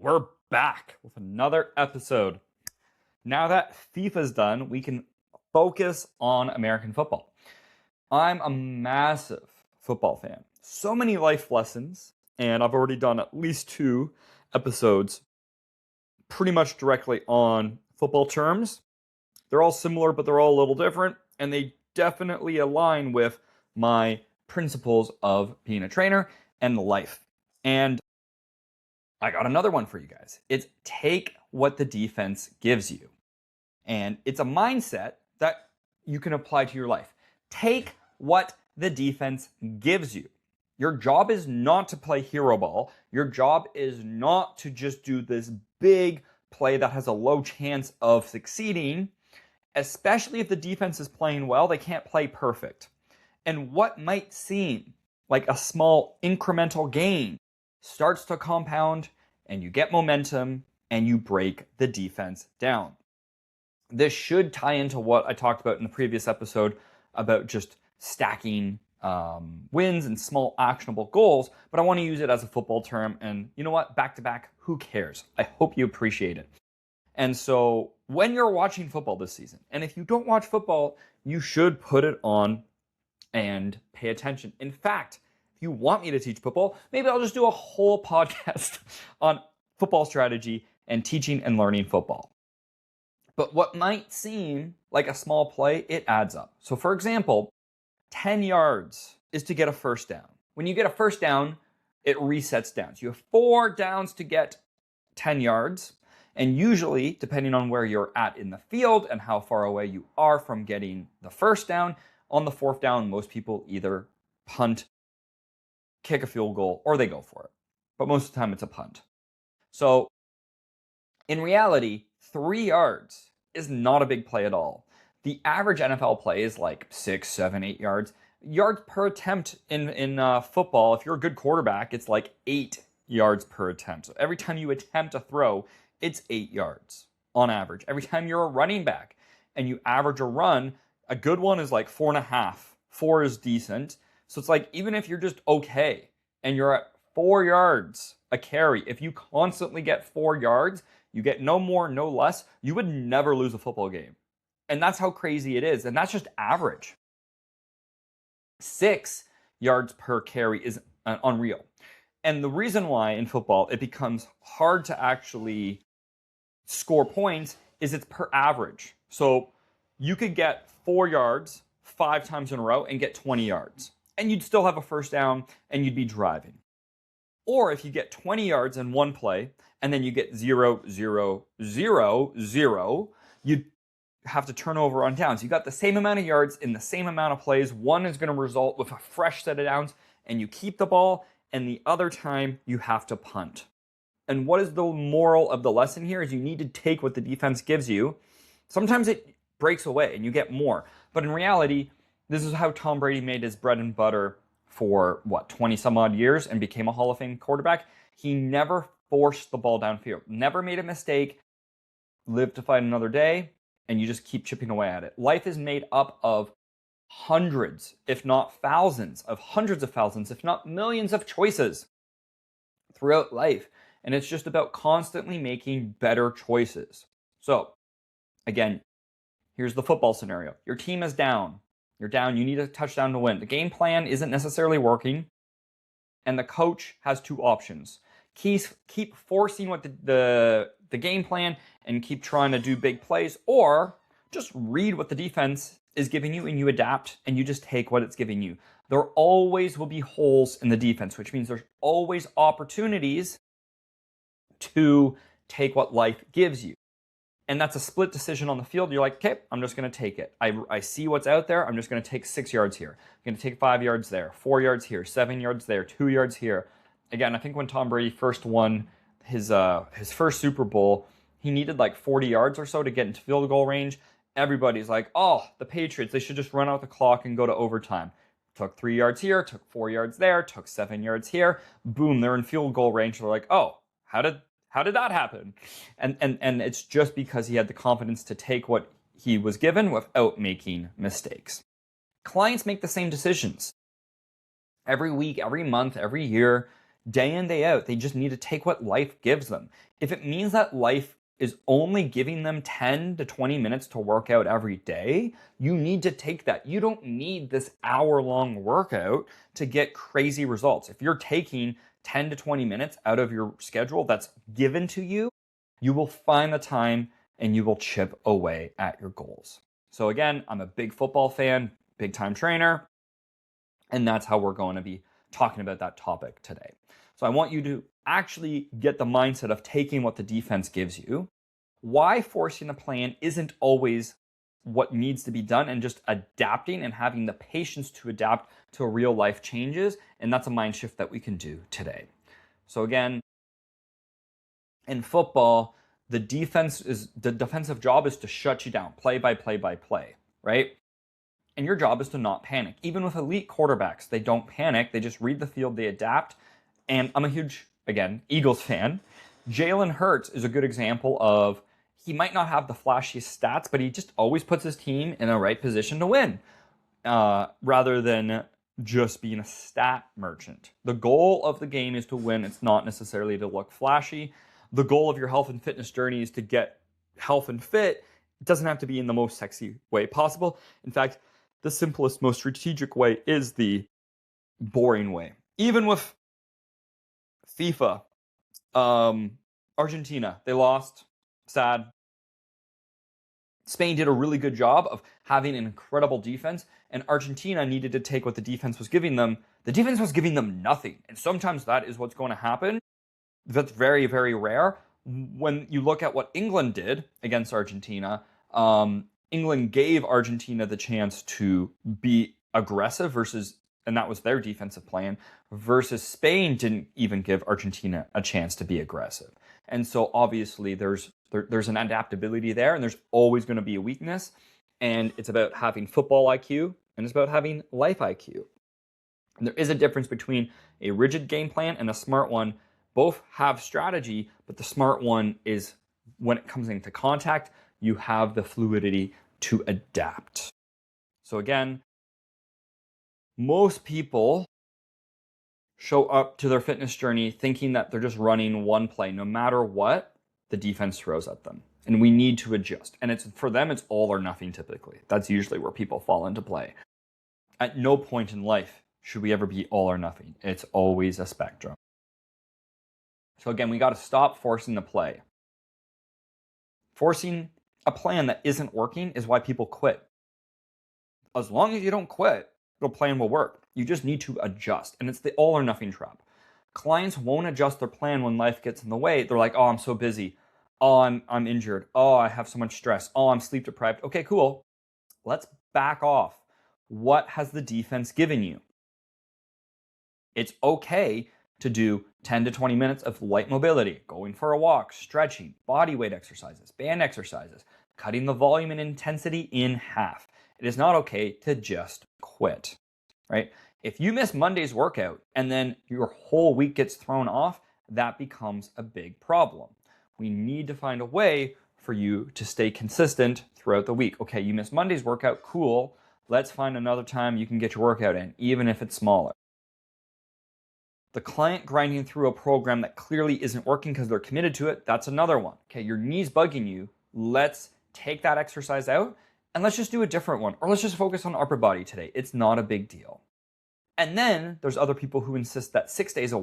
We're back with another episode. Now that FIFA's done, we can focus on American football. I'm a massive football fan. So many life lessons, and I've already done at least 2 episodes pretty much directly on football terms. They're all similar, but they're all a little different, and they definitely align with my principles of being a trainer and life. And I got another one for you guys. It's take what the defense gives you. And it's a mindset that you can apply to your life. Take what the defense gives you. Your job is not to play hero ball. Your job is not to just do this big play that has a low chance of succeeding, especially if the defense is playing well. They can't play perfect. And what might seem like a small incremental gain starts to compound, and you get momentum, and you break the defense down. This should tie into what I talked about in the previous episode about just stacking wins and small actionable goals, but I want to use it as a football term, and you know what? Back to back, who cares? I hope you appreciate it. And so when you're watching football this season, and if you don't watch football, you should put it on and pay attention. In fact, if you want me to teach football, maybe I'll just do a whole podcast on football strategy and teaching and learning football. But what might seem like a small play, it adds up. So for example, 10 yards is to get a first down. When you get a first down, it resets down. So you have 4 downs to get 10 yards. And usually, depending on where you're at in the field and how far away you are from getting the first down, on the 4th down, most people either punt, kick a field goal, or they go for it. But most of the time, it's a punt. So in reality, 3 yards is not a big play at all. The average NFL play is like 6, 7, 8 yards. Yards per attempt in football, if you're a good quarterback, it's like 8 yards per attempt. So every time you attempt a throw, it's 8 yards on average. Every time you're a running back and you average a run, a good one is like 4.5. 4 is decent. So it's like, even if you're just okay and you're at 4 yards a carry, if you constantly get 4 yards, you get no more, no less, you would never lose a football game. And that's how crazy it is. And that's just average. 6 yards per carry is unreal. And the reason why in football it becomes hard to actually score points is it's per average. So you could get 4 yards 5 times in a row and get 20 yards. And you'd still have a first down and you'd be driving. Or if you get 20 yards in one play and then you get 0, 0, 0, 0, you'd have to turn over on downs. You got the same amount of yards in the same amount of plays. One is going to result with a fresh set of downs and you keep the ball, and the other time you have to punt. And what is the moral of the lesson here is you need to take what the defense gives you. Sometimes it breaks away and you get more. But in reality, this is how Tom Brady made his bread and butter for 20 some odd years and became a Hall of Fame quarterback. He never forced the ball downfield, never made a mistake, lived to fight another day, and you just keep chipping away at it. Life is made up of hundreds, if not thousands, of hundreds of thousands, if not millions of choices throughout life. And it's just about constantly making better choices. So, again, here's the football scenario. Your team is down. You're down. You need a touchdown to win. The game plan isn't necessarily working. And the coach has 2 options. Keep forcing what the game plan and keep trying to do big plays, or just read what the defense is giving you and you adapt and you just take what it's giving you. There always will be holes in the defense, which means there's always opportunities to take what life gives you. And that's a split decision on the field. You're like, okay, I'm just going to take it. I see what's out there. I'm just going to take 6 yards here. I'm going to take 5 yards there, 4 yards here, 7 yards there, 2 yards here. Again, I think when Tom Brady first won his first Super Bowl, he needed like 40 yards or so to get into field goal range. Everybody's like, oh, the Patriots, they should just run out the clock and go to overtime. Took 3 yards here, took 4 yards there, took 7 yards here. Boom, they're in field goal range. They're like, oh, how did that happen? And it's just because he had the confidence to take what he was given without making mistakes. Clients make the same decisions. Every week, every month, every year, day in, day out. They just need to take what life gives them. If it means that life is only giving them 10 to 20 minutes to work out every day, you need to take that. You don't need this hour-long workout to get crazy results. If you're taking 10 to 20 minutes out of your schedule that's given to you, you will find the time and you will chip away at your goals. So again, I'm a big football fan, big time trainer, and that's how we're going to be talking about that topic today. So I want you to actually get the mindset of taking what the defense gives you, why forcing a plan isn't always what needs to be done, and just adapting and having the patience to adapt to real life changes. And that's a mind shift that we can do today. So again, in football, the defensive job is to shut you down, play by play by play, right? And your job is to not panic. Even with elite quarterbacks, they don't panic. They just read the field, they adapt. And I'm a huge, again, Eagles fan. Jalen Hurts is a good example of, he might not have the flashiest stats, but he just always puts his team in the right position to win, rather than just being a stat merchant. The goal of the game is to win. It's not necessarily to look flashy. The goal of your health and fitness journey is to get health and fit. It doesn't have to be in the most sexy way possible. In fact, the simplest, most strategic way is the boring way. Even with FIFA, Argentina, they lost. Sad. Spain did a really good job of having an incredible defense, and Argentina needed to take what the defense was giving them. The defense was giving them nothing, and sometimes that is what's going to happen. That's very, very rare. When you look at what England did against Argentina, England gave Argentina the chance to be aggressive and that was their defensive plan, versus Spain didn't even give Argentina a chance to be aggressive. And so obviously there's an adaptability there, and there's always going to be a weakness. And it's about having football IQ, and it's about having life IQ. And there is a difference between a rigid game plan and a smart one. Both have strategy, but the smart one is, when it comes into contact, you have the fluidity to adapt. So again, most people show up to their fitness journey thinking that they're just running one play, no matter what the defense throws at them. And we need to adjust. And for them, it's all or nothing typically. That's usually where people fall into play. At no point in life should we ever be all or nothing. It's always a spectrum. So again, we got to stop forcing the play. Forcing a plan that isn't working is why people quit. As long as you don't quit, the plan will work. You just need to adjust. And it's the all or nothing trap. Clients won't adjust their plan when life gets in the way. They're like, oh, I'm so busy. Oh, I'm injured. Oh, I have so much stress. Oh, I'm sleep deprived. Okay, cool. Let's back off. What has the defense given you? It's okay to do 10 to 20 minutes of light mobility, going for a walk, stretching, body weight exercises, band exercises, cutting the volume and intensity in half. It is not okay to just quit, right? If you miss Monday's workout and then your whole week gets thrown off, that becomes a big problem. We need to find a way for you to stay consistent throughout the week. Okay, you missed Monday's workout, cool. Let's find another time you can get your workout in, even if it's smaller. The client grinding through a program that clearly isn't working because they're committed to it, that's another one. Okay, your knee's bugging you. Let's take that exercise out and let's just do a different one. Or let's just focus on upper body today. It's not a big deal. And then there's other people who insist that 6 days of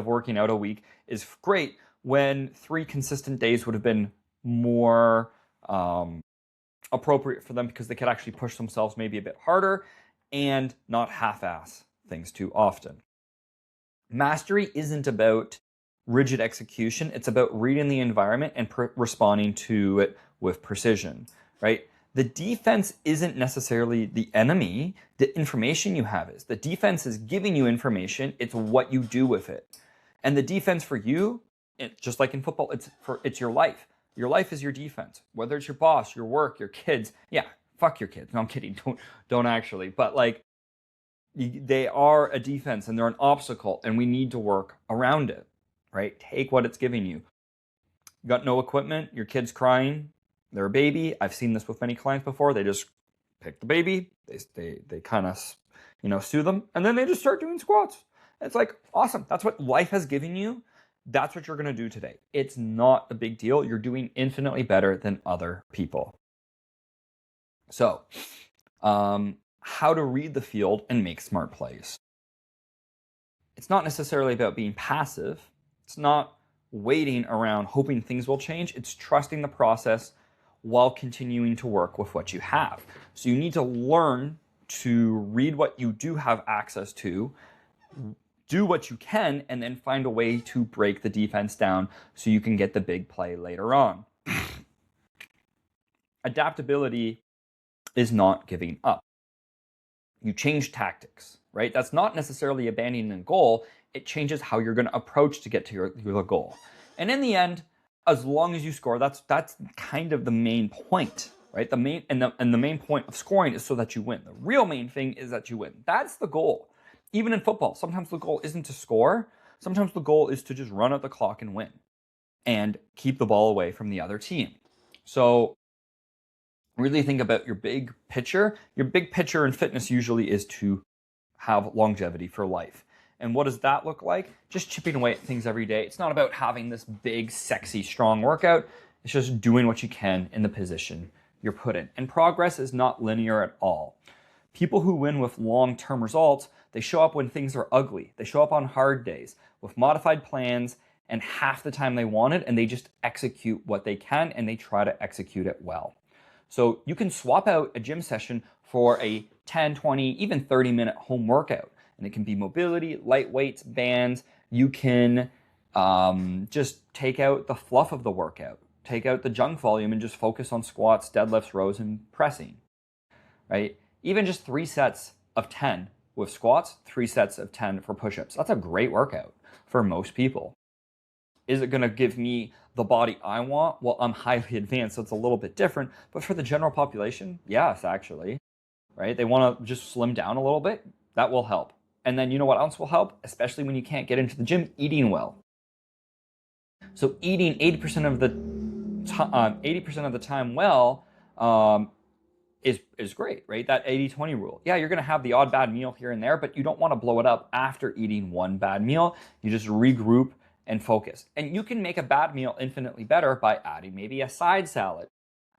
working out a week is great, when 3 consistent days would have been more appropriate for them, because they could actually push themselves maybe a bit harder and not half-ass things too often. Mastery isn't about rigid execution. It's about reading the environment and responding to it with precision, right? The defense isn't necessarily the enemy. The information you have is. The defense is giving you information. It's what you do with it. And the defense for you, just like in football, it's your life. Your life is your defense. Whether it's your boss, your work, your kids. Yeah, fuck your kids. No, I'm kidding. Don't actually. But like, they are a defense and they're an obstacle, and we need to work around it, right? Take what it's giving you. You got no equipment, your kid's crying, they're a baby. I've seen this with many clients before. They just pick the baby, they kind of, soothe them, and then they just start doing squats. It's like, awesome. That's what life has given you. That's what you're going to do today. It's not a big deal. You're doing infinitely better than other people. So, how to read the field and make smart plays. It's not necessarily about being passive. It's not waiting around hoping things will change. It's trusting the process while continuing to work with what you have. So you need to learn to read what you do have access to, do what you can, and then find a way to break the defense down so you can get the big play later on. Adaptability is not giving up. You change tactics, right? That's not necessarily abandoning a goal. It changes how you're going to approach to get to your goal. And in the end, as long as you score, that's kind of the main point, right? The main point of scoring is so that you win. The real main thing is that you win. That's the goal. Even in football, sometimes the goal isn't to score. Sometimes the goal is to just run out the clock and win and keep the ball away from the other team. So really think about your big picture. Your big picture in fitness usually is to have longevity for life. And what does that look like? Just chipping away at things every day. It's not about having this big, sexy, strong workout. It's just doing what you can in the position you're put in. And progress is not linear at all. People who win with long-term results, they show up when things are ugly. They show up on hard days with modified plans and half the time they want it, and they just execute what they can, and they try to execute it well. So you can swap out a gym session for a 10, 20, even 30-minute home workout. And it can be mobility, light weights, bands. You can just take out the fluff of the workout, take out the junk volume, and just focus on squats, deadlifts, rows, and pressing, right? Even just 3 sets of 10 with squats, 3 sets of 10 for push-ups. That's a great workout for most people. Is it going to give me the body I want? Well, I'm highly advanced, so it's a little bit different. But for the general population, yes, actually, right? They want to just slim down a little bit. That will help. And then you know what else will help? Especially when you can't get into the gym, eating well. So eating 80% of the time well is great, right? That 80-20 rule. Yeah, you're going to have the odd bad meal here and there, but you don't want to blow it up after eating one bad meal. You just regroup and focus. And you can make a bad meal infinitely better by adding maybe a side salad.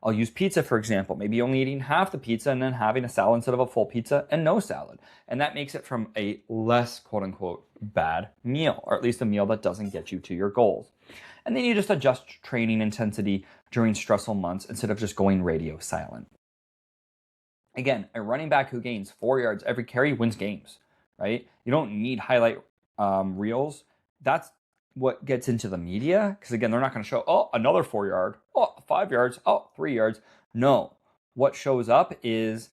I'll use pizza, for example, maybe only eating half the pizza and then having a salad instead of a full pizza and no salad. And that makes it from a less, quote unquote, bad meal, or at least a meal that doesn't get you to your goals. And then you just adjust training intensity during stressful months instead of just going radio silent. Again, a running back who gains 4 yards every carry wins games, right? You don't need highlight reels. That's what gets into the media, because again, they're not going to show, oh, another 4 yard, oh, 5 yards, oh, 3 yards. No, what shows up is,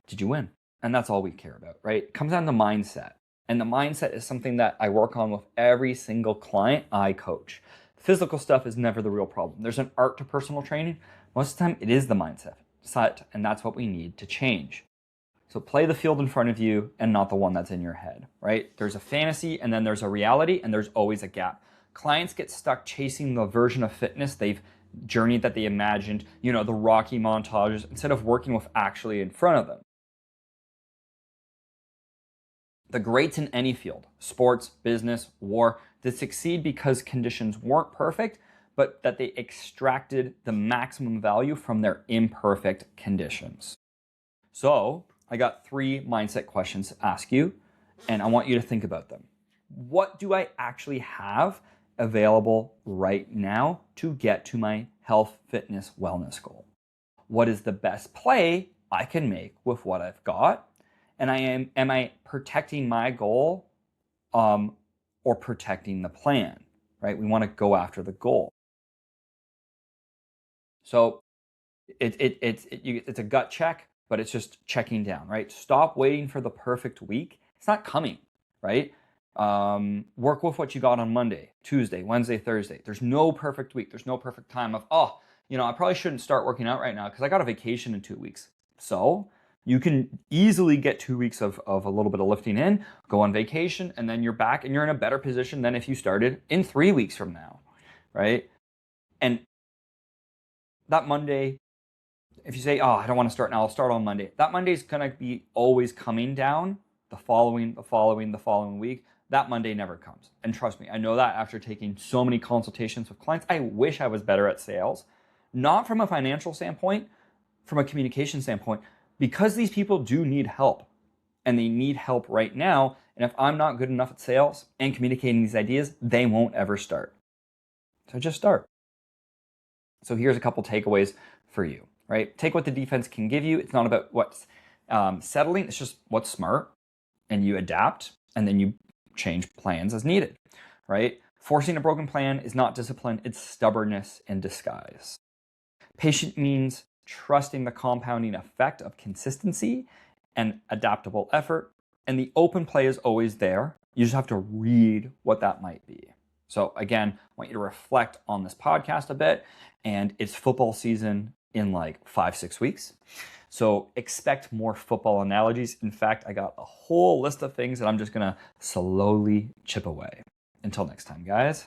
did you win? And that's all we care about, right? It comes down to mindset. And the mindset is something that I work on with every single client I coach. Physical stuff is never the real problem. There's an art to personal training. Most of the time, it is the mindset, and that's what we need to change. So play the field in front of you and not the one that's in your head, right? There's a fantasy and then there's a reality, and there's always a gap. Clients get stuck chasing the version of fitness they've journeyed that they imagined, the Rocky montages, instead of working with actually in front of them. The greats in any field, sports, business, war, they succeed because conditions weren't perfect, but that they extracted the maximum value from their imperfect conditions. So I got 3 mindset questions to ask you, and I want you to think about them. What do I actually have available right now to get to my health, fitness, wellness goal? What is the best play I can make with what I've got? And am I protecting my goal or protecting the plan, right? We want to go after the goal. So it's a gut check, but it's just checking down, right? Stop waiting for the perfect week. It's not coming, right? Work with what you got on Monday, Tuesday, Wednesday, Thursday. There's no perfect week. There's no perfect time of, I probably shouldn't start working out right now because I got a vacation in 2 weeks. So you can easily get 2 weeks of a little bit of lifting in, go on vacation, and then you're back and you're in a better position than if you started in 3 weeks from now, right? And that Monday, if you say, I don't want to start now, I'll start on Monday. That Monday is going to be always coming down the following week. that Monday never comes. And trust me, I know that after taking so many consultations with clients. I wish I was better at sales, not from a financial standpoint, from a communication standpoint, because these people do need help and they need help right now. And if I'm not good enough at sales and communicating these ideas, they won't ever start. So just start. So here's a couple takeaways for you, right? Take what the defense can give you. It's not about what's settling. It's just what's smart, and you adapt, and then you change plans as needed, right? Forcing a broken plan is not discipline. It's stubbornness in disguise. Patient means trusting the compounding effect of consistency and adaptable effort. And the open play is always there. You just have to read what that might be. So again, I want you to reflect on this podcast a bit. And it's football season in like 5-6 weeks. So expect more football analogies. In fact, I got a whole list of things that I'm just going to slowly chip away. Until next time, guys.